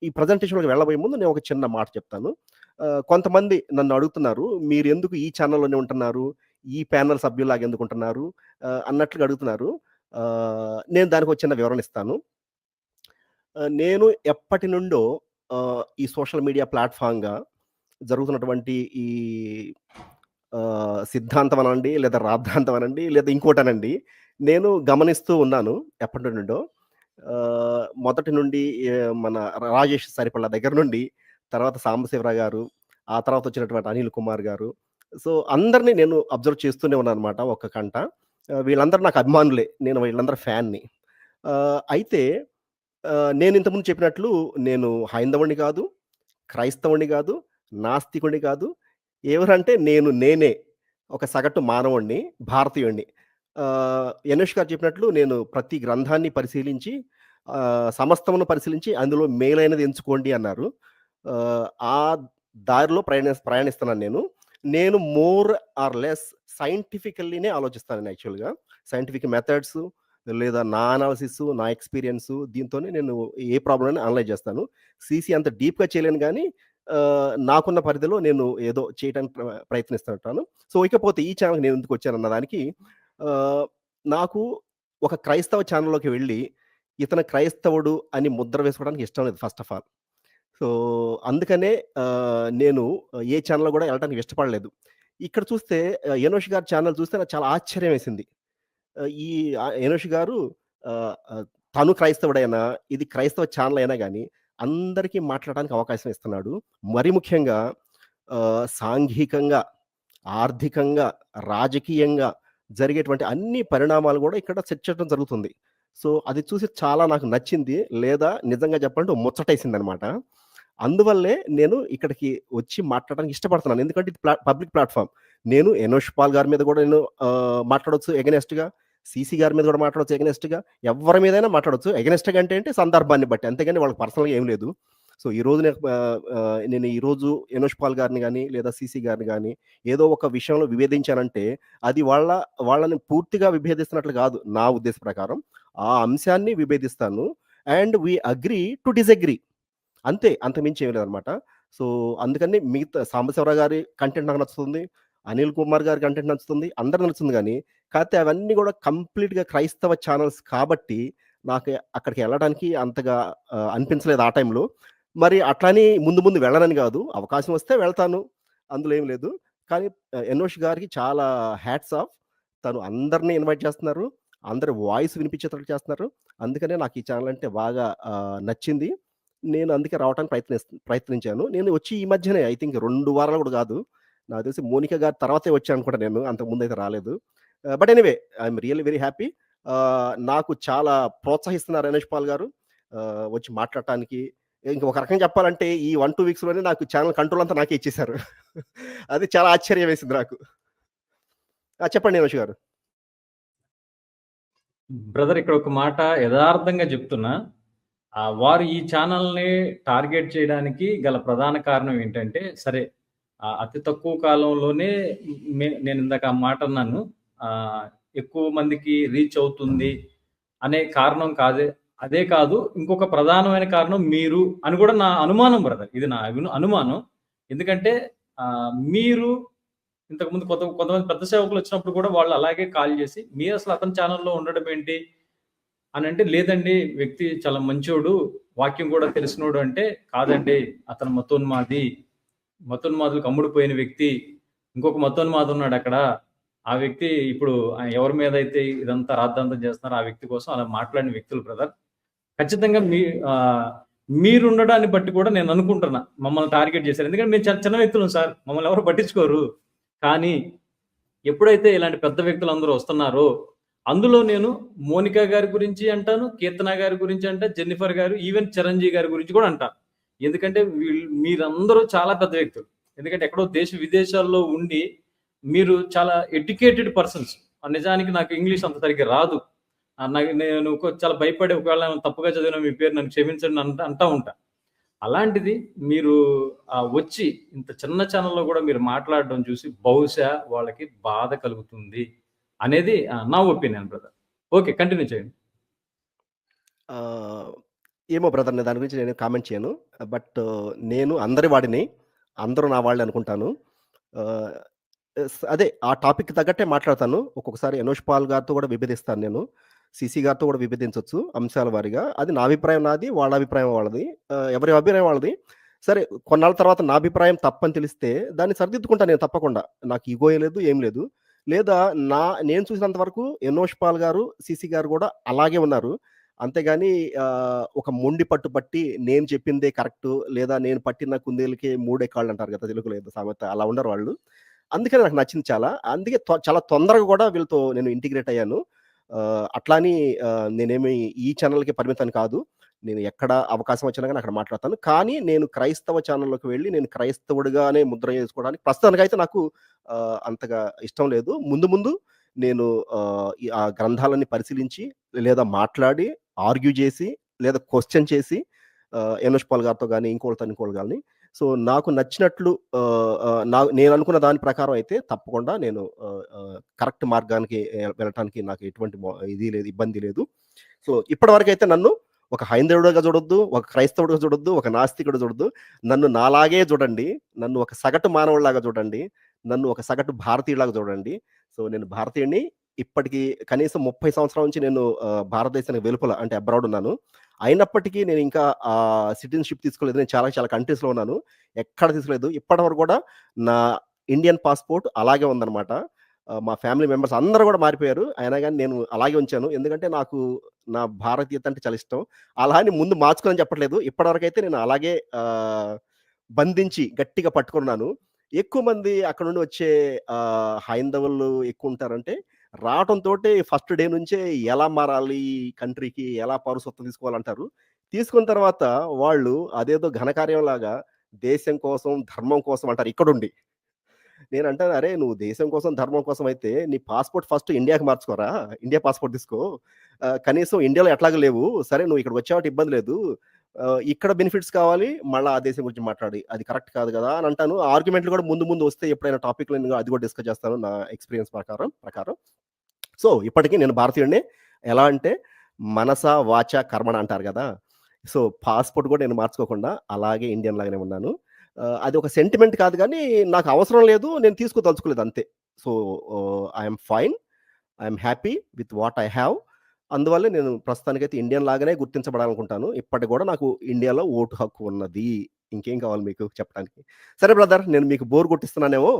ఈ ప్రజెంటేషన్‌లోకి వెళ్ళబోయే ముందు నేను ఒక చిన్న మాట చెప్తాను. కొంతమంది నన్ను అడుగుతున్నారు, "మీరెందుకు ఈ ఛానల్‌లోనే ఉంటున్నారు? ఈ ప్యానెల్ సభ్యుల్లాగా ఎందుకుంటున్నారు?" అన్నట్లుగా అడుగుతున్నారు. నేను దానికొక చిన్న వివరణ ఇస్తాను. నేను ఎప్పటినుండో ఈ సోషల్ మీడియా ప్లాట్‌ఫార్మ్‌గా జరుగుతున్నటువంటి ఈ సిద్ధాంతం అనండి, లేదా రాద్ధాంతం అనండి, లేదా ఇంకోటనండి, నేను గమనిస్తూ ఉన్నాను ఎప్పటినుండో. మొదటి నుండి మన రాజేష్ సరిపళ్ళ దగ్గర నుండి, తర్వాత సాంబశివరావు గారు, ఆ తర్వాత వచ్చినటువంటి అనిల్ కుమార్ గారు. సో, అందరిని నేను అబ్జర్వ్ చేస్తూనే ఉన్నాననమాట ఒక కంట. వీళ్ళందరూ నాకు అభిమానులే. నేను వీళ్ళందరి ఫ్యాన్‌ని. అయితే నేను ఇంతకుముందు చెప్పినట్లు నేను హైందవుడిని కాదు, క్రైస్తవుడిని గాదు, నాస్తికుడిని కాదు. ఎవరంటే నేనే. ఒక సగటు మానవుడిని, భారతీయుడిని. యనుష్ గారు చెప్పినట్లు నేను ప్రతి గ్రంథాన్ని పరిశీలించి సమస్తమును పరిశీలించి అందులో మేలైనది ఎంచుకోండి అన్నారు. ఆ దారిలో ప్రయాణిస్తున్నాను నేను. నేను మోర్ ఆర్ లెస్ సైంటిఫికల్లీనే ఆలోచిస్తాను యాక్చువల్‌గా. సైంటిఫిక్ మెథడ్స్ లేదా నా అనాలిసిస్, నా ఎక్స్‌పీరియన్స్ దీంతోనే నేను ఏ ప్రాబ్లమ్‌ని అనలైజ్ చేస్తాను. సీసీ అంత డీప్‌గా చేయలేను గానీ నాకున్న పరిధిలో నేను ఏదో చేయటానికి ప్రయత్నిస్తుంటాను. సో, ఇకపోతే ఈ ఛానెల్‌కి నేనెందుకొచ్చానన్న దానికి ఆహ్, నాకు ఒక క్రైస్తవ ఛానెల్‌లోకి వెళ్ళి, ఇతను క్రైస్తవుడు అని ముద్ర వేసుకోవడానికి ఇష్టం లేదు ఫస్ట్ ఆఫ్ ఆల్. సో, అందుకనే నేను ఏ ఛానెల్‌లో గూడా ఎళ్ళటానికి ఇష్టపడలేదు. ఇక్కడ చూస్తే యనోష్ గారి ఛానెల్ చూస్తే నాకు చాలా ఆశ్చర్యం వేసింది. ఈ యనోష్ గారు ఆహ్, ఆహ్, తను క్రైస్తవుడైనా, ఇది క్రైస్తవ ఛానెల్ అయినా గాని, అందరికీ మాట్లాడడానికి అవకాశం ఇస్తున్నాడు. మరి ముఖ్యంగా సాంఘికంగా, ఆర్థికంగా, రాజకీయంగా జరిగేటువంటి అన్ని పరిణామాలు గూడా ఇక్కడ చర్చించడం జరుగుతుంది. సో, అది చూసి చాలా నాకు నచ్చింది. లేదా నిజంగా చెప్పాలంటే ఓ ముచ్చటేసిందనమాట. అందువల్లే నేను ఇక్కడికి వచ్చి మాట్లాడడానికి ఇష్టపడుతున్నాను. ఎందుకంటే ఇది పబ్లిక్ ప్లాట్‌ఫార్మ్. నేను ఎనోష్ పాల్ గారి మీద గూడా నేను మాట్లాడొచ్చు ఎగనెస్ట్‌గా. సీసీ గారి మీద గూడా మాట్లాడొచ్చు ఎగనెస్ట్‌గా. ఎవ్వరి మీదైనా మాట్లాడొచ్చు. ఎగనెస్ట్‌గా అంటే ఏంటి సందర్భాన్ని బట్టి. అంతేగాని వాళ్ళకి పర్సనల్‌గా ఏమి లేదు. సో, ఈరోజు నేను ఈరోజు ఎనోష్ పాల్ గారిని గాని, లేదా సీసీ గారిని గాని ఏదో ఒక విషయంలో విభేదించానంటే అది వాళ్ళని పూర్తిగా విభేదిస్తున్నట్లు గాదు నా ఉద్దేశ ప్రకారం. ఆ అంశాన్ని విభేదిస్తాను. And we agree to disagree. అంతే. అంతకుమించి ఏమి లేదనమాట. సో, అందుకని మిగతా సాంబశివరావు గారి కంటెంట్ నాకు నచ్చుతుంది. అనిల్ కుమార్ గారి కంటెంట్ నచ్చుతుంది. అందరికి నచ్చుతుంది గానీ, కాపోతే అవన్నీ గూడా కంప్లీట్‌గా క్రైస్తవ ఛానెల్స్ కాబట్టి, నాకు అక్కడికి ఎళ్ళడానికి అంతగా అనిపించలేదు ఆ టైంలో. మరి అట్లని ముందు ముందు వెళ్ళనని గాదు. అవకాశం వస్తే వెళ్తాను. అందులో ఏమి లేదు. కానీ యనోష్ గారికి చాలా హ్యాట్స్ ఆఫ్. తను అందరిని ఇన్వైట్ చేస్తున్నారు. అందరి వాయిస్ వినిపించేటట్టు చేస్తున్నారు. అందుకనే నాకు ఈ ఛానెల్ అంటే బాగా నచ్చింది. నేను అందుకే రావటానికి ప్రయత్నించాను. నేను వచ్చి ఈ మధ్యనే ఐ థింక్ 2 వారాలు గూడా గాదు. నాకు తెలిసి మోనిక గారి తర్వాతే వచ్చాననుకుంటా నేను. అంతకుముందయితే రాలేదు. But anyway I'm really very happy. నాకు చాలా ప్రోత్సహిస్తున్నారు రమేష్ పాల్ గారు. వచ్చి మాట్లాడటానికి. ఇంక ఒక రకంగా చెప్పాలంటే ఈ 1, 2 వీక్స్‌లోనే నాకు ఛానెల్ కంట్రోల్ అంతా నాకే ఇచ్చేసారు. అది చాలా ఆశ్చర్యం వేసింది నాకు. చెప్పండి యనోష్ గారు. బ్రదర్ ఇక్కడ ఒక మాట యదార్థంగా చెప్తున్నా. వారు ఈ ఛానల్‌ని టార్గెట్ చేయడానికి గల ప్రధాన కారణం ఏంటంటే, సరే అతి తక్కువ కాలంలోనే నేను ఇందాక ఆ మాట అన్నాను. ఎక్కువ మందికి రీచ్ అవుతుంది అనే కారణం అదే కాదు. ఇంకొక ప్రధానమైన కారణం మీరు అని కూడా నా అనుమానం బ్రదర్. ఇది నా అనుమానం. ఎందుకంటే మీరు ఇంతకుముందు కొంతమంది పెద్ద సేవకులు వచ్చినప్పుడు కూడా వాళ్ళు అలాగే కాల్ చేసి, మీరు అసలు అతని ఛానల్‌లో ఉండడం ఏంటి? అనంటే, లేదండి వ్యక్తి చాలా మంచోడు, వాక్యం కూడా తెలిసినోడు అంటే, కాదండి అతను మతోన్మాదులకు అమ్ముడుపోయిన వ్యక్తి. ఇంకొక మతోన్మాది ఉన్నాడక్కడ. ఆ వ్యక్తి ఇప్పుడు ఎవరి మీద అయితే ఇదంతా రాద్ధాంతం చేస్తున్నారో ఆ వ్యక్తి కోసం అలా మాట్లాడిన వ్యక్తులు బ్రదర్. ఖచ్చితంగా మీరుండడాన్ని బట్టి కూడా నేను అనుకుంటున్నా మమ్మల్ని టార్గెట్ చేశారు. ఎందుకంటే మేము చాలా చిన్న వ్యక్తులం సార్. మమ్మల్ని ఎవరు పట్టించుకోరు. కానీ ఎప్పుడైతే ఇలాంటి పెద్ద వ్యక్తులు అందరూ వస్తున్నారో, అందులో నేను మోనికా గారి గురించి అంటాను, కీర్తన గారి గురించి అంటా, జెన్నిఫర్ గారు, ఈవెన్ చిరంజీవి గారి గురించి కూడా అంటా. ఎందుకంటే మీరందరూ చాలా పెద్ద వ్యక్తులు. ఎందుకంటే ఎక్కడో విదేశాల్లో ఉండి మీరు చాలా ఎడ్యుకేటెడ్ పర్సన్స్. నిజానికి నాకు ఇంగ్లీష్ అంత సరిగ్గా రాదు. నేను చాలా భయపడి ఒకవేళ తప్పుగా చదివిన మీ పేరు నన్ను క్షమించండి అంటా ఉంటా. అలాంటిది మీరు వచ్చి ఇంత చిన్న ఛానెల్‌లో కూడా మీరు మాట్లాడడం చూసి బహుశా వాళ్ళకి బాధ కలుగుతుంది అనేది నా ఒపీనియన్ బ్రదర్. ఓకే. కంటిన్యూ చేయండి. ఏమో బ్రదర్ నేను దాని గురించి నేను కామెంట్ చేయను. బట్ నేను అందరి వాడిని. అందరూ నా వాళ్ళే అనుకుంటాను. ఆహ్, అదే ఆ టాపిక్‌కి తగ్గట్టే మాట్లాడతాను. ఒక్కొక్కసారి 'ఎనోష్ పాల్' గారితో కూడా విభేదిస్తాను నేను. 'సీసీ' గారితో కూడా విభేదించొచ్చు అంశాల వారీగా. అది నా అభిప్రాయం నాది, వాళ్ళ అభిప్రాయం వాళ్ళది. ఎవరి అభిప్రాయం వాళ్ళది. సరే కొన్నాళ్ళ తర్వాత నా అభిప్రాయం తప్పని తెలిస్తే దాన్ని సరిదిద్దుకుంటా నేను తప్పకుండా. నాకు ఇగో లేదు, ఏం లేదు. లేదా నా నేను చూసినంత వరకు 'ఎనోష్ పాల్' గారు, 'సీసీ' గారు కూడా అలాగే ఉన్నారు. అంతేగాని ఒక మొండి పట్టు పట్టి నేను చెప్పిందే కరెక్టు లేదా నేను పట్టిన కుందేలుకే మూడే కాళ్ళంటారు కదా! తెలుగులో ఏదో సామెత అలా ఉండరు వాళ్ళు. అందుకని నాకు నచ్చింది చాలా. అందుకే చాలా తొందరగా గూడా వీళ్ళతో నేను ఇంటిగ్రేట్ అయ్యాను. అట్లా అని నేనేమి ఈ ఛానెల్‌కే పరిమితం కాదు. నేను ఎక్కడ అవకాశం వచ్చినా గాని అక్కడ మాట్లాడతాను. కానీ నేను క్రైస్తవ ఛానెల్‌లోకి వెళ్లి నేను క్రైస్తవుడిగానే ముద్ర చేసుకోవడానికి ప్రస్తుతానికైతే నాకు అంతగా ఇష్టం లేదు. ముందు ముందు నేను ఆ గ్రంథాలన్నీ పరిశీలించి లేదా మాట్లాడి, ఆర్గ్యూ చేసి లేదా క్వెషన్ చేసి 'ఎనోష్ పాల్' గారితో గాని ఇంకోళ్ళతో గాని సో, నాకు నచ్చినట్లు నేననుకున్న దాని ప్రకారం అయితే తప్పకుండా నేను కరెక్ట్ మార్గానికి వెళ్ళటానికి నాకు ఎటువంటి ఇది లేదు, ఇబ్బంది లేదు. సో, ఇప్పటివరకైతే నన్ను ఒక హైందవుడిగా చూడొద్దు, ఒక క్రైస్తవుడిగా చూడొద్దు, ఒక నాస్తికుడిగా చూడొద్దు. నన్ను నాలాగే చూడండి. నన్ను ఒక సగటు మానవుడిలాగా చూడండి. నన్ను ఒక సగటు భారతీయుడిలాగా చూడండి. సో, నేను భారతీయుడిని. ఇప్పటికి కనీసం 30 సంవత్సరాల నుంచి నేను భారతదేశానికి వెలుపల అంటే అబ్రాడ్ ఉన్నాను. అయినప్పటికీ నేను ఇంకా సిటిజన్‌షిప్ తీసుకోలేదు. నేను చాలా చాలా కంట్రీస్‌లో ఉన్నాను. ఎక్కడ తీసుకోలేదు. ఇప్పటివరకు కూడా నా ఇండియన్ పాస్‌పోర్ట్ అలాగే ఉందన్నమాట. మా ఫ్యామిలీ మెంబర్స్ అందరూ కూడా మారిపోయారు. అయినా గాని నేను అలాగే ఉంచాను. ఎందుకంటే నాకు నా భారతీయత అంటే చాలా ఇష్టం. అలా అని ముందు మార్చుకోనని చెప్పట్లేదు. ఇప్పటివరకైతే నేను అలాగే బంధించి గట్టిగా పట్టుకున్నాను. ఎక్కువ మంది అక్కడ నుండి వచ్చే హైందవులు ఎక్కువుంటారంటే రావటంతోటే ఫస్ట్ డే నుంచే ఎలా మారాలి కంట్రీకి, ఎలా పౌరసత్వం తీసుకోవాలంటారు. తీసుకున్న తర్వాత వాళ్ళు అదేదో ఘనకార్యంలాగా దేశం కోసం, ధర్మం కోసం అంటారు ఇక్కడుండి. నేనంటాను, "అరే! నువ్వు దేశం కోసం, ధర్మం కోసం అయితే నీ పాస్‌పోర్ట్ ఫస్ట్ ఇండియాకి మార్చుకోరా. ఇండియా పాస్‌పోర్ట్ తీసుకో. కనీసం ఇండియాలో ఎట్లాగో లేవు. సరే నువ్వు ఇక్కడికొచ్చావు కాబట్టి ఇబ్బంది లేదు. ఇక్కడ బెనిఫిట్స్ కావాలి. మళ్ళా ఆ దేశం గురించి మాట్లాడి. అది కరెక్ట్ కాదు గదా!" అని అంటాను. ఆర్గ్యుమెంట్లు కూడా ముందు ముందు వస్తే ఎప్పుడైనా టాపిక్‌లో నేను అది కూడా డిస్కస్ చేస్తాను నా ఎక్స్‌పీరియన్స్ ప్రకారం. సో, ఇప్పటికి నేను భారతీయుడినే. ఎలా అంటే మనస, వాచ, కర్మణ అంటారు గదా! సో, పాస్‌పోర్ట్ కూడా నేను మార్చుకోకుండా అలాగే ఇండియన్ లాగానే ఉన్నాను. అది ఒక సెంటిమెంట్ కాదు గానీ, నాకు అవసరం లేదు. నేను తీసుకోదలుచుకోలేదు అంతే. So, I am fine. I am happy with what I have. అందువల్లే నేను ప్రస్తుతానికైతే ఇండియన్ లాగానే గుర్తించబడాలనుకుంటాను. ఇప్పటికి గూడా నాకు ఇండియాలో ఓటు హక్కు ఉన్నది. ఇంకేం కావాలి మీకు చెప్పడానికి? సరే బ్రదర్ నేను మీకు బోర్ కొట్టిస్తున్నానేమో.